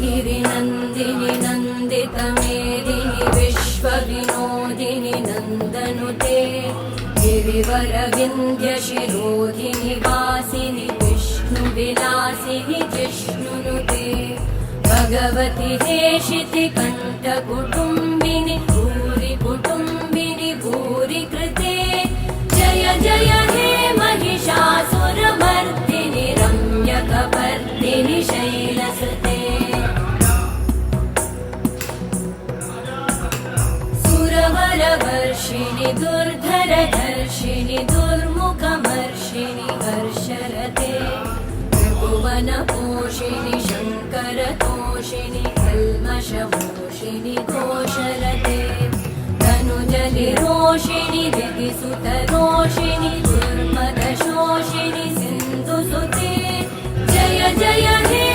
गिरिनन्दिनि नन्दितमेदिनि विश्वविनोदिनि नन्दनुते गिरिवरविन्ध्यशिरोधिनि वासिनि विष्णुविलासिनि जिष्णुनुते भगवति हेशिति कण्ठकुटुम्बिनि भूरि कुटुम्बिनि भूरि कृते जय जय हे महिषासुरमर्दिनि रम्यकपर्दिनि शैलसुते सुरवरवर्षिणि दुर्धरधर्षिणि दुर्मुखमर्षिणि हर्षरते त्रिभुवनपोषिणि शङ्करतोषिणि कल्मषमोषिणि घोषरते तनुजलिरोषिणि दिगिसुतरोषिणि दुर्मदशोषिणि सिन्धुसुते जय जय हे